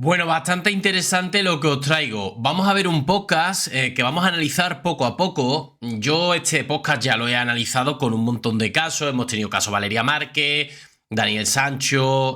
Bueno, bastante interesante lo que os traigo. Vamos a ver un podcast que vamos a analizar poco a poco. Yo este podcast ya lo he analizado con un montón de casos. Hemos tenido caso Valeria Márquez, Daniel Sancho,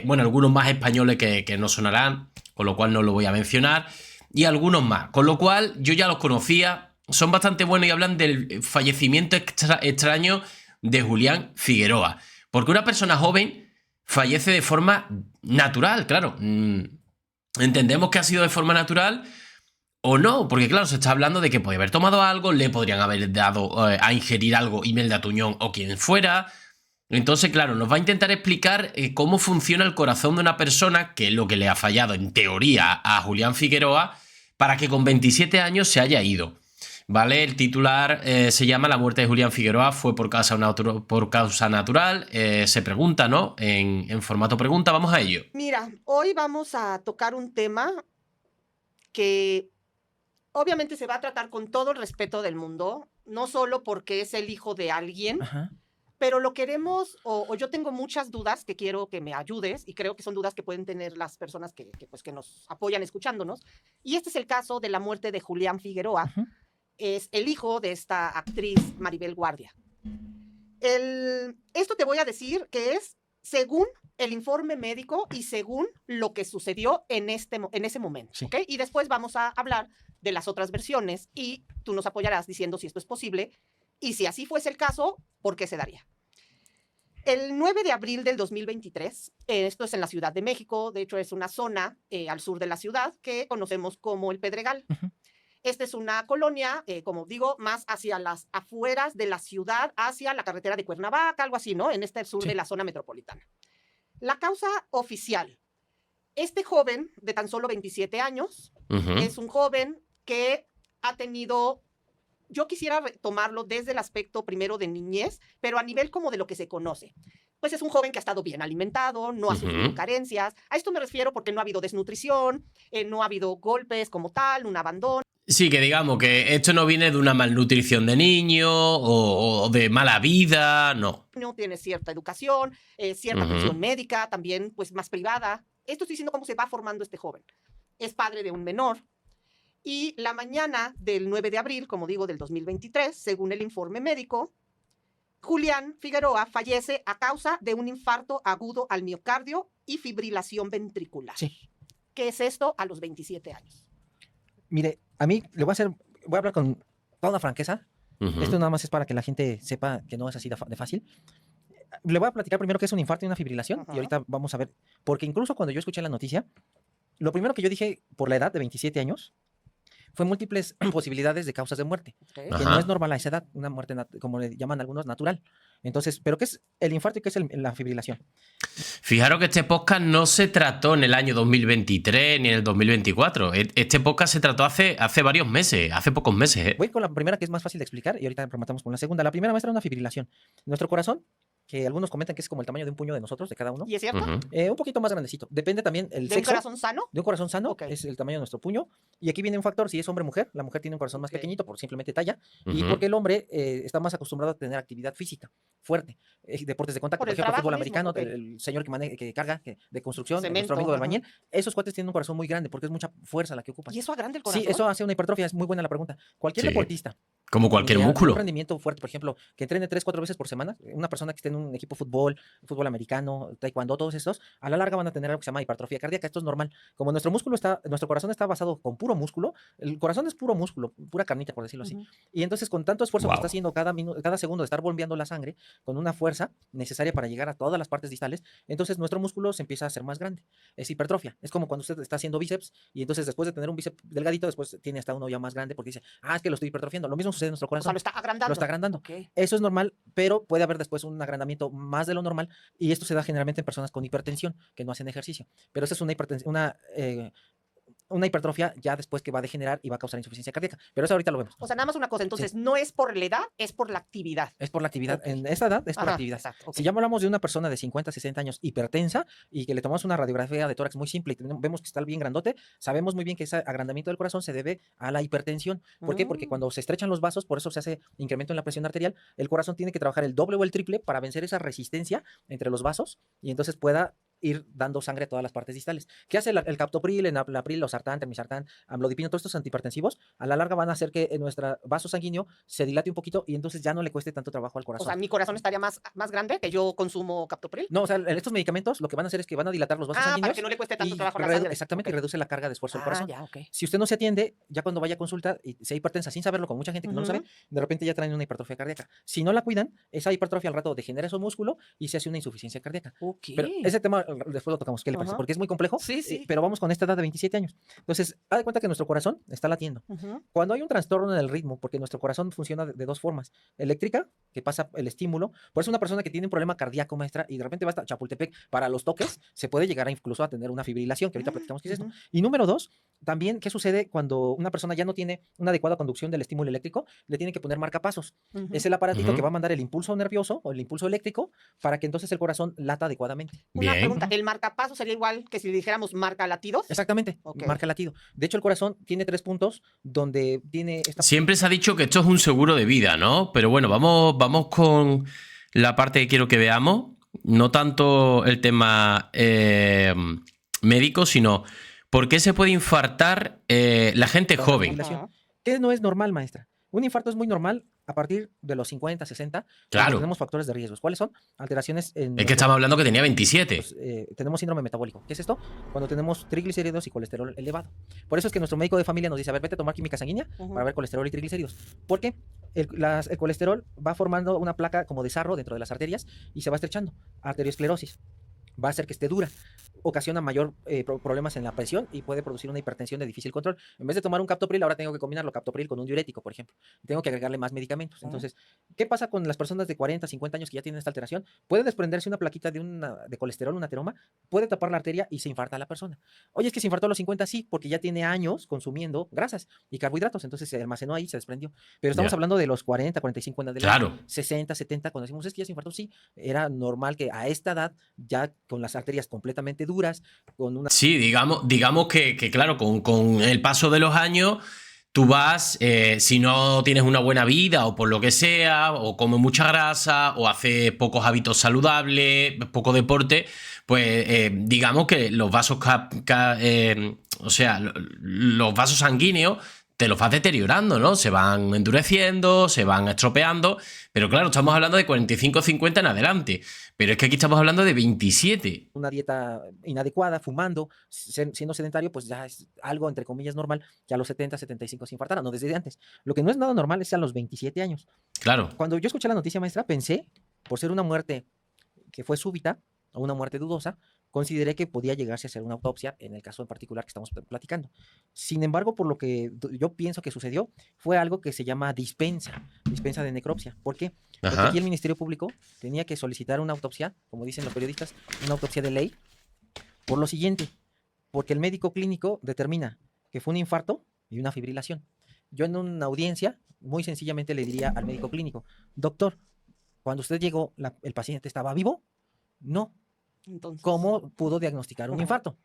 bueno, algunos más españoles que no sonarán, con lo cual no lo voy a mencionar, y algunos más, con lo cual yo ya los conocía. Son bastante buenos y hablan del fallecimiento extraño de Julián Figueroa. Porque una persona joven fallece de forma natural, claro. Entendemos que ha sido de forma natural o no, porque claro, se está hablando de que puede haber tomado algo, le podrían haber dado a ingerir algo Imelda Tuñón o quien fuera. Entonces, claro, nos va a intentar explicar cómo funciona el corazón de una persona, que es lo que le ha fallado en teoría a Julián Figueroa, para que con 27 años se haya ido. ¿Vale? El titular se llama La muerte de Julián Figueroa fue por causa natural. Se pregunta, ¿no? En formato pregunta, vamos a ello. Mira, hoy vamos a tocar un tema que obviamente se va a tratar con todo el respeto del mundo, no solo porque es el hijo de alguien, Ajá. pero lo queremos, o yo tengo muchas dudas que quiero que me ayudes, y creo que son dudas que pueden tener las personas que nos apoyan escuchándonos. Y este es el caso de la muerte de Julián Figueroa. Ajá. Es el hijo de esta actriz Maribel Guardia. Esto te voy a decir que es según el informe médico y según lo que sucedió en ese momento. Sí. ¿Okay? Y después vamos a hablar de las otras versiones y tú nos apoyarás diciendo si esto es posible y si así fuese el caso, ¿por qué se daría? El 9 de abril del 2023, esto es en la Ciudad de México, de hecho es una zona al sur de la ciudad que conocemos como el Pedregal. Ajá. Esta es una colonia, como digo, más hacia las afueras de la ciudad, hacia la carretera de Cuernavaca, algo así, ¿no? En este sur Sí. de la zona metropolitana. La causa oficial. Este joven de tan solo 27 años es un joven que ha tenido, yo quisiera tomarlo desde el aspecto primero de niñez, pero a nivel como de lo que se conoce. Pues es un joven que ha estado bien alimentado, no ha sufrido carencias. A esto me refiero porque no ha habido desnutrición, no ha habido golpes como tal, un abandono. Sí, que digamos que esto no viene de una malnutrición de niño o de mala vida, no. No tiene cierta educación, cierta atención médica, también pues más privada. Esto estoy diciendo cómo se va formando este joven. Es padre de un menor. Y la mañana del 9 de abril, como digo, del 2023, según el informe médico, Julián Figueroa fallece a causa de un infarto agudo al miocardio y fibrilación ventricular. Sí. ¿Qué es esto a los 27 años? Mire, a mí voy a hablar con toda una franqueza. Esto nada más es para que la gente sepa que no es así de fácil. Le voy a platicar primero qué es un infarto y una fibrilación. Y ahorita vamos a ver, porque incluso cuando yo escuché la noticia, lo primero que yo dije por la edad de 27 años fue múltiples posibilidades de causas de muerte, Okay. que no es normal a esa edad, una muerte, como le llaman algunos, natural. Entonces, ¿pero qué es el infarto y qué es la fibrilación? Fijaros que este podcast no se trató en el año 2023 ni en el 2024. Este podcast se trató hace varios meses, hace pocos meses. Voy con la primera, que es más fácil de explicar, y ahorita rematamos con la segunda. La primera muestra es una fibrilación. Nuestro corazón, que algunos comentan que es como el tamaño de un puño de nosotros, de cada uno. ¿Y es cierto? Un poquito más grandecito. Depende también el ¿De sexo. un corazón sano? De un corazón sano, Ok. es el tamaño de nuestro puño. Y aquí viene un factor, si es hombre o mujer. La mujer tiene un corazón más Ok. pequeñito por simplemente talla. Y porque el hombre está más acostumbrado a tener actividad física fuerte. Deportes de contacto, Por por el ejemplo, trabajo fútbol mismo, americano, ok. el señor que carga, de construcción, Cemento, nuestro amigo del ajá. albañil. Esos cuates tienen un corazón muy grande porque es mucha fuerza la que ocupan. ¿Y eso agranda el corazón? Sí, eso hace una hipertrofia. Es muy buena la pregunta. Cualquier Sí. deportista, Como cualquier de músculo. un rendimiento fuerte, por ejemplo, que entrene 3-4 veces por semana, una persona que esté en un equipo de fútbol americano, taekwondo, todos estos, a la larga van a tener algo que se llama hipertrofia cardíaca. Esto es normal. Como nuestro corazón está basado con puro músculo, el corazón es puro músculo, pura carnita, por decirlo así. Y entonces, con tanto esfuerzo que está haciendo cada segundo de estar bombeando la sangre, con una fuerza necesaria para llegar a todas las partes distales, entonces nuestro músculo se empieza a hacer más grande. Es hipertrofia. Es como cuando usted está haciendo bíceps y entonces después de tener un bíceps delgadito, después tiene hasta uno ya más grande porque dice, es que lo estoy hipertrofiando. Lo mismo sucede en nuestro O corazón. sea, lo está agrandando. Lo está agrandando. Ok. Eso es normal, pero puede haber después un agrandamiento más de lo normal y esto se da generalmente en personas con hipertensión que no hacen ejercicio. Pero esa es una hipertrofia ya después que va a degenerar y va a causar insuficiencia cardíaca. Pero eso ahorita lo vemos. O sea, nada más una cosa. Entonces, no es por la edad, es por la actividad. Es por la actividad. Ok. En esta edad es por la Ajá, actividad. exacto, ok. Si ya hablamos de una persona de 50, 60 años hipertensa y que le tomamos una radiografía de tórax muy simple y vemos que está bien grandote, sabemos muy bien que ese agrandamiento del corazón se debe a la hipertensión. ¿Por qué? Porque cuando se estrechan los vasos, por eso se hace incremento en la presión arterial, el corazón tiene que trabajar el doble o el triple para vencer esa resistencia entre los vasos y entonces pueda ir dando sangre a todas las partes distales. ¿Qué hace el captopril, el enalapril, losartán, termisartán, amlodipino, todos estos antihipertensivos? A la larga van a hacer que nuestro vaso sanguíneo se dilate un poquito y entonces ya no le cueste tanto trabajo al O corazón. sea, mi corazón estaría más grande que yo consumo captopril. No, o sea, estos medicamentos lo que van a hacer es que van a dilatar los vasos sanguíneos. Para que no le cueste tanto trabajo la sangre. Exactamente, y reduce la carga de esfuerzo del corazón. Ya, ok. Si usted no se atiende, ya cuando vaya a consulta y sea hipertensa sin saberlo, con mucha gente que no lo sabe, de repente ya traen una hipertrofia cardíaca. Si no la cuidan, esa hipertrofia al rato degenera su músculo y se hace una insuficiencia cardíaca. Pero ese tema después lo tocamos, ¿qué le parece? Porque es muy complejo, Sí. pero vamos con esta edad de 27 años. Entonces, haz de cuenta que nuestro corazón está latiendo. Cuando hay un trastorno en el ritmo, porque nuestro corazón funciona de dos formas, eléctrica, que pasa el estímulo, por eso una persona que tiene un problema cardíaco, maestra, y de repente va hasta Chapultepec para los toques, se puede llegar incluso a tener una fibrilación, que ahorita platicamos qué es esto. Y número dos, también, ¿qué sucede cuando una persona ya no tiene una adecuada conducción del estímulo eléctrico? Le tiene que poner marcapasos. Es el aparatito que va a mandar el impulso nervioso o el impulso eléctrico para que entonces el corazón lata adecuadamente. Una pregunta, ¿el marcapasos sería igual que si dijéramos marca latidos? Exactamente, marca latido. De hecho, el corazón tiene 3 puntos donde tiene esta... Siempre se ha dicho que esto es un seguro de vida, ¿no? Pero bueno, vamos con la parte que quiero que veamos. No tanto el tema médico, sino por qué se puede infartar la gente joven. ¿Qué no es normal, maestra? Un infarto es muy normal a partir de los 50, 60. Claro. Tenemos factores de riesgo. ¿Cuáles son? Alteraciones en... Es que estamos hablando que tenía 27. Pues, tenemos síndrome metabólico. ¿Qué es esto? Cuando tenemos triglicéridos y colesterol elevado. Por eso es que nuestro médico de familia nos dice, a ver, vete a tomar química sanguínea para ver colesterol y triglicéridos. Porque el colesterol va formando una placa como de sarro dentro de las arterias y se va estrechando. Arteriosclerosis. Va a hacer que esté dura. Ocasiona mayor problemas en la presión y puede producir una hipertensión de difícil control. En vez de tomar un captopril, ahora tengo que combinarlo captopril con un diurético, por ejemplo. Tengo que agregarle más medicamentos. Entonces, ¿qué pasa con las personas de 40, 50 años que ya tienen esta alteración? Puede desprenderse una plaquita de colesterol, un ateroma, puede tapar la arteria y se infarta a la persona. Oye, es que se infartó a los 50, sí, porque ya tiene años consumiendo grasas y carbohidratos, entonces se almacenó ahí, se desprendió. Pero estamos hablando de los 40, 45 años de la edad, 60, 70, cuando decimos es que ya se infartó, sí, era normal que a esta edad, ya con las arterias completamente duras, con una... Sí, digamos que claro, con el paso de los años, tú vas, si no tienes una buena vida o por lo que sea, o comes mucha grasa, o haces pocos hábitos saludables, poco deporte, pues digamos que los vasos, los vasos sanguíneos te los vas deteriorando, ¿no? Se van endureciendo, se van estropeando, pero claro, estamos hablando de 45 50 en adelante, pero es que aquí estamos hablando de 27. Una dieta inadecuada, fumando, siendo sedentario, pues ya es algo, entre comillas, normal, que a los 70, 75 se infartaran, no desde antes. Lo que no es nada normal es a los 27 años. Claro. Cuando yo escuché la noticia, maestra, pensé, por ser una muerte que fue súbita, o una muerte dudosa, consideré que podía llegarse a hacer una autopsia en el caso en particular que estamos platicando. Sin embargo, por lo que yo pienso que sucedió, fue algo que se llama dispensa de necropsia. ¿Por qué? Porque aquí el Ministerio Público tenía que solicitar una autopsia, como dicen los periodistas, una autopsia de ley, por lo siguiente, porque el médico clínico determina que fue un infarto y una fibrilación. Yo en una audiencia, muy sencillamente le diría al médico clínico, doctor, cuando usted llegó, ¿el paciente estaba vivo? No. Entonces, ¿cómo pudo diagnosticar un infarto?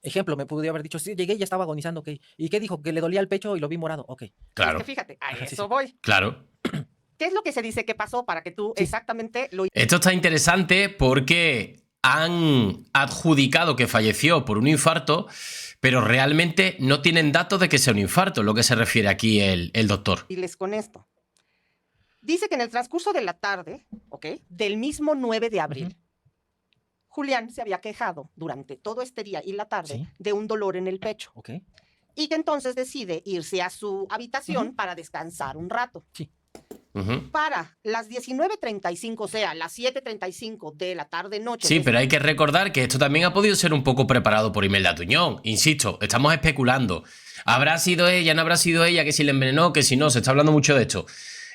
Ejemplo, me pudo haber dicho, sí, llegué y ya estaba agonizando, ok. ¿Y qué dijo? Que le dolía el pecho y lo vi morado, ok. Claro. Es que fíjate, a eso voy. Claro. ¿Qué es lo que se dice que pasó para que tú exactamente lo... Esto está interesante porque han adjudicado que falleció por un infarto, pero realmente no tienen datos de que sea un infarto, lo que se refiere aquí el doctor. Y les con esto. Dice que en el transcurso de la tarde, ¿ok? Del mismo 9 de abril, Julián se había quejado durante todo este día y la tarde de un dolor en el pecho. Y que entonces decide irse a su habitación para descansar un rato. Para las 19:35, o sea, las 7:35 de la tarde-noche. Sí, pero hay que recordar que esto también ha podido ser un poco preparado por Imelda Tuñón. Insisto, estamos especulando. ¿Habrá sido ella, no habrá sido ella, que si le envenenó, que si no? Se está hablando mucho de esto.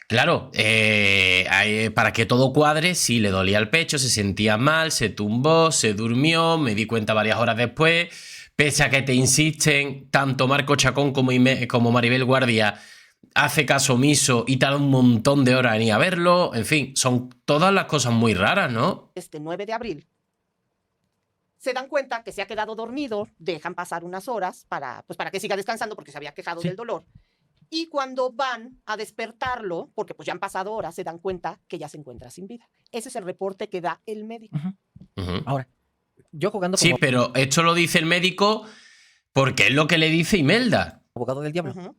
Claro, para que todo cuadre, sí, le dolía el pecho, se sentía mal, se tumbó, se durmió, me di cuenta varias horas después, pese a que te insisten, tanto Marco Chacón como Maribel Guardia hace caso omiso y tarda un montón de horas en ir a verlo, en fin, son todas las cosas muy raras, ¿no? Este 9 de abril se dan cuenta que se ha quedado dormido, dejan pasar unas horas para que siga descansando porque se había quejado del dolor. Y cuando van a despertarlo, porque pues ya han pasado horas, se dan cuenta que ya se encuentra sin vida. Ese es el reporte que da el médico. Ahora, yo jugando Sí, como pero esto lo dice el médico porque es lo que le dice Imelda. abogado del diablo. Ujú,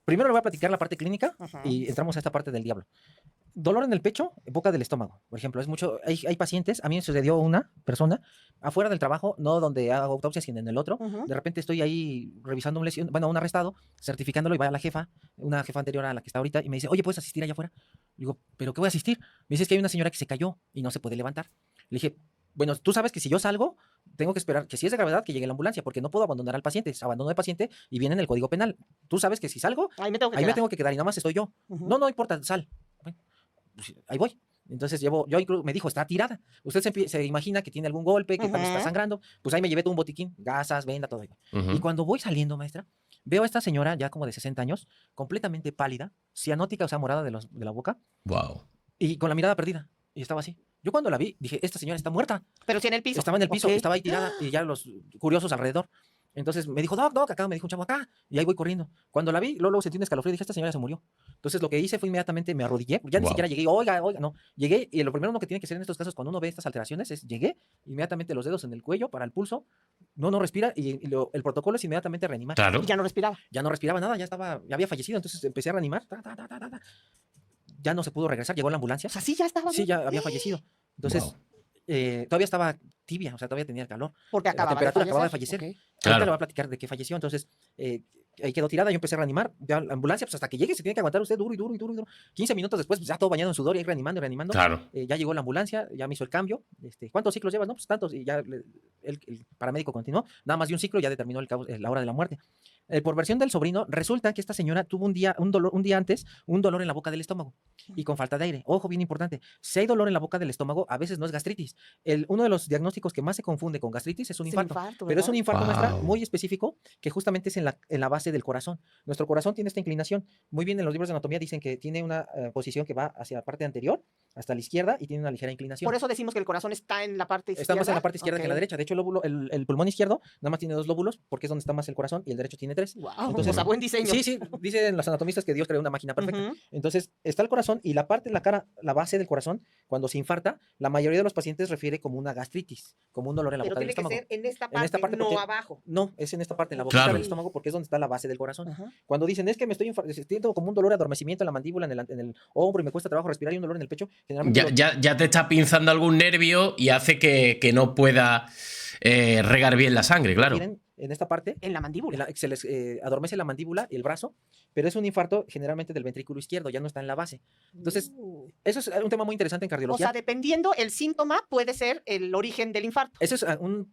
Primero le voy a platicar la parte clínica ujú. y entramos a esta parte del diablo. Dolor en el pecho, boca del estómago, por ejemplo. Es mucho, hay pacientes, a mí me sucedió una persona afuera del trabajo, no donde hago autopsia, sino en el otro. Ujú. De repente estoy ahí revisando un lesión, bueno, un arrestado, certificándolo y va la jefa, una jefa anterior a la que está ahorita, y me dice, oye, ¿puedes asistir allá afuera? Digo, ¿pero qué voy a asistir? Me dice, es que hay una señora que se cayó y no se puede levantar. Le dije, bueno, tú sabes que si yo salgo, tengo que esperar que si es de gravedad que llegue la ambulancia, porque no puedo abandonar al paciente. Abandono de paciente y viene en el Código Penal. Tú sabes que si salgo, Ahí me tengo que ahí me quedar. tengo que quedar y nada más estoy yo. Ujú. No, no importa, sal. Bueno, pues, ahí voy. Entonces me dijo, está tirada. Usted se imagina que tiene algún golpe, que tal vez está Ujú. sangrando. Pues ahí me llevé todo un botiquín, gasas, venda, todo. Y Ujú. cuando voy saliendo, maestra, veo a esta señora ya como de 60 años, completamente pálida, cianótica, o sea, morada de la boca, Wow. y con la mirada perdida. Y estaba así. Yo cuando la vi, dije, esta señora está muerta. Pero sí en el piso. Estaba en el piso, Ok. estaba ahí tirada y ya los curiosos alrededor. Entonces me dijo, Doc, acá, me dijo un chavo acá. Y ahí voy corriendo. Cuando la vi, luego sentí un escalofrío y dije, esta señora se murió. Entonces lo que hice fue inmediatamente me arrodillé. Ya ni Wow. siquiera llegué, oiga, no. Llegué y lo primero uno que tiene que hacer en estos casos cuando uno ve estas alteraciones es llegué, inmediatamente los dedos en el cuello para el pulso. No respira el protocolo es inmediatamente reanimar. Claro. Y ya no respiraba. Ya no respiraba nada, ya había fallecido. Entonces empecé a reanimar. Ya no se pudo regresar, llegó la ambulancia. O sea, sí ya estaba Sí, bien. ya había fallecido. Entonces, Wow. todavía estaba tibia, o sea, todavía tenía el calor. Porque La acababa temperatura acababa de fallecer. Ok. Ahorita Claro. le voy a platicar de qué falleció. Entonces, ahí quedó tirada. Yo empecé a reanimar. Ya la ambulancia, pues hasta que llegue, se tiene que aguantar usted duro y duro y duro y duro. 15 minutos después, pues, ya todo bañado en sudor y ahí reanimando y reanimando. Claro. Ya llegó la ambulancia, ya me hizo el cambio. ¿Cuántos ciclos llevas? No, pues tantos. Y ya el paramédico continuó. Nada más de un ciclo, ya determinó la hora de la muerte. Por versión del sobrino, resulta que esta señora tuvo un día antes, un dolor en la boca del estómago y con falta de aire. Ojo, bien importante. Si hay dolor en la boca del estómago, a veces no es gastritis. Uno de los diagnósticos que más se confunde con gastritis es un Es infarto. infarto, Pero es un ¿verdad? infarto, maestra, Wow. muy específico, que justamente es en la base del corazón. Nuestro corazón tiene esta inclinación. Muy bien, en los libros de anatomía dicen que tiene una posición que va hacia la parte anterior, hasta la izquierda, y tiene una ligera inclinación. Por eso decimos que el corazón está en la parte izquierda. Está más en la parte izquierda que en la Ok. derecha. De hecho, el pulmón izquierdo nada más tiene 2 lóbulos, porque es donde está más el corazón, y el derecho tiene 3. Wow, Entonces, o sea, buen diseño. Sí, dicen los anatomistas que Dios creó una máquina perfecta. Ujú. Entonces, está el corazón y la parte de la cara, la base del corazón, cuando se infarta, la mayoría de los pacientes refiere como una gastritis, como un dolor en la Pero boca del tiene que estómago. ser en esta En esta parte no porque- abajo. No, es en esta parte, en la boquita Claro. del estómago, porque es donde está la base del corazón. Ajá. Cuando dicen, es que me siento como un dolor de adormecimiento en la mandíbula, en el hombro, y me cuesta trabajo respirar y un dolor en el pecho, generalmente Ya te está pinzando algún nervio y hace que no pueda regar bien la sangre, claro. tienen en esta parte. En la mandíbula. Se les adormece la mandíbula y el brazo, pero es un infarto generalmente del ventrículo izquierdo, ya no está en la base. Entonces, eso es un tema muy interesante en O cardiología. sea, dependiendo el síntoma, puede ser el origen del infarto. Eso es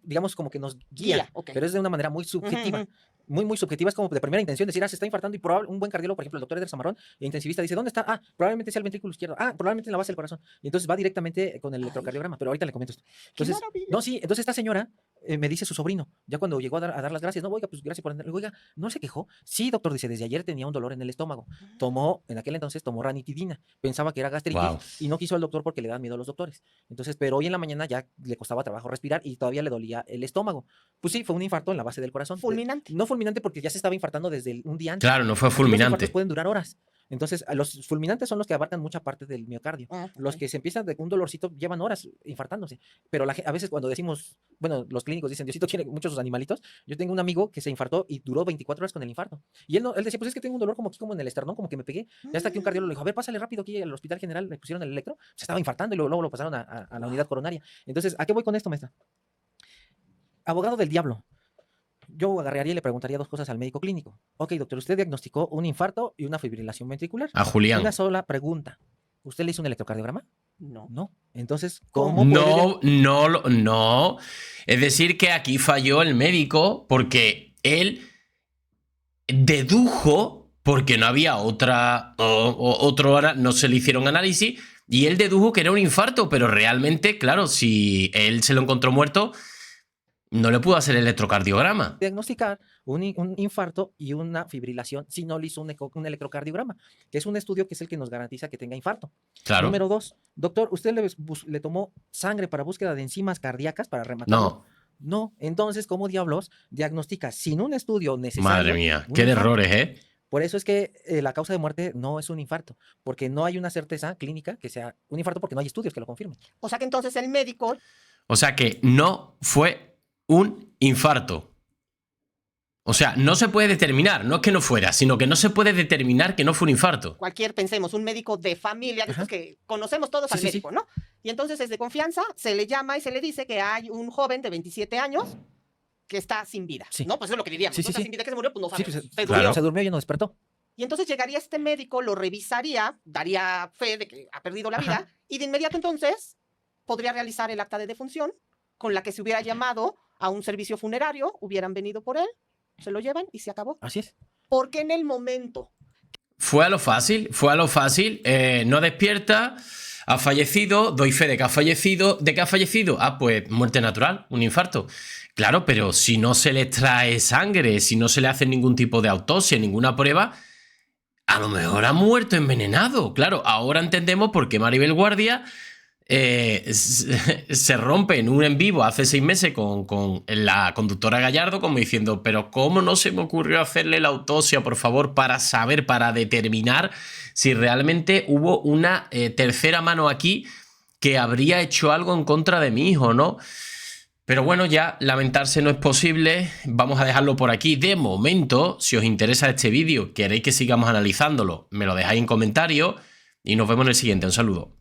digamos, como que nos guía, Ok. pero es de una manera muy subjetiva. Ujú, Muy, muy subjetiva, es como de primera intención decir, se está infartando y probablemente un buen cardiólogo, por ejemplo, el doctor Eder Zamarrón, el intensivista, dice, ¿dónde está? Probablemente sea el ventrículo izquierdo. Probablemente en la base del corazón. Y entonces va directamente con el electrocardiograma, pero ahorita le comento esto. ¡Qué Entonces, maravilla! no, sí, entonces esta señora me dice su sobrino, ya cuando llegó a dar las gracias, no, oiga, pues gracias por atender. Le digo, oiga, ¿no se quejó? Sí, doctor, dice, desde ayer tenía un dolor en el estómago. En aquel entonces tomó ranitidina, pensaba que era gastritis Wow. y no quiso al doctor porque le dan miedo a los doctores. Entonces, pero hoy en la mañana ya le costaba trabajo respirar y todavía le dolía el estómago. Pues sí, fue un infarto en la base del corazón. Fulminante. No fulminante porque ya se estaba infartando desde un día antes. Claro, no fue Aquí los infartos fulminante. pueden durar horas. Entonces, los fulminantes son los que abarcan mucha parte del miocardio. Los que se empiezan de un dolorcito llevan horas infartándose. Pero a veces cuando decimos, bueno, los clínicos dicen, Diosito quiere muchos sus animalitos. Yo tengo un amigo que se infartó y duró 24 horas con el infarto. Y él decía, pues es que tengo un dolor como aquí, como en el esternón, como que me pegué. Ya hasta que un cardiólogo le dijo, a ver, pásale rápido aquí al Hospital General, le pusieron el electro, se estaba infartando y luego lo pasaron a la unidad coronaria. Entonces, ¿a qué voy con esto, maestra? Abogado del diablo. Yo agarraría y le preguntaría 2 cosas al médico clínico. Ok, doctor, usted diagnosticó un infarto y una fibrilación ventricular. A Julián. Una sola pregunta. ¿Usted le hizo un electrocardiograma? No. No. Entonces, ¿Cómo? ¿cómo puede? No. Es decir, que aquí falló el médico porque él dedujo, porque no había no se le hicieron análisis, y él dedujo que era un infarto, pero realmente, claro, si él se lo encontró muerto, no le pudo hacer el electrocardiograma. Diagnosticar un infarto y una fibrilación si no le hizo un electrocardiograma, que es un estudio que es el que nos garantiza que tenga infarto. Claro. Número 2, doctor, ¿usted le tomó sangre para búsqueda de enzimas cardíacas para rematarlo? No. No. Entonces, ¿cómo diablos diagnostica sin un estudio necesario? Madre mía, un qué de infarto? errores, ¿eh? Por eso es que la causa de muerte no es un infarto, porque no hay una certeza clínica que sea un infarto porque no hay estudios que lo confirmen. O sea que entonces el médico O sea que no fue un infarto. O sea, no se puede determinar, no es que no fuera, sino que no se puede determinar que no fue un infarto. Pensemos, un médico de familia, de estos que conocemos todos al médico, ¿no? Y entonces es de confianza, se le llama y se le dice que hay un joven de 27 años que está sin vida, ¿no? Pues eso es lo que diríamos, ¿no? Está sin vida, que se murió, pues no sabemos. Se durmió y no despertó. Y entonces llegaría este médico, lo revisaría, daría fe de que ha perdido la vida, y de inmediato entonces podría realizar el acta de defunción con la que se hubiera llamado a un servicio funerario, hubieran venido por él, se lo llevan y se acabó. Así es. Porque en el momento... Fue a lo fácil, no despierta, ha fallecido, doy fe de que ha fallecido. ¿De qué ha fallecido? Ah, pues muerte natural, un infarto. Claro, pero si no se le extrae sangre, si no se le hace ningún tipo de autopsia, ninguna prueba, a lo mejor ha muerto envenenado. Claro, ahora entendemos por qué Maribel Guardia se rompe en un en vivo hace 6 meses con la conductora Gallardo, como diciendo, pero ¿cómo no se me ocurrió hacerle la autopsia, por favor, para saber, para determinar si realmente hubo una tercera mano aquí que habría hecho algo en contra de mi hijo, ¿no? Pero bueno, ya lamentarse no es posible, vamos a dejarlo por aquí. De momento, si os interesa este vídeo, queréis que sigamos analizándolo, me lo dejáis en comentarios y nos vemos en el siguiente. Un saludo.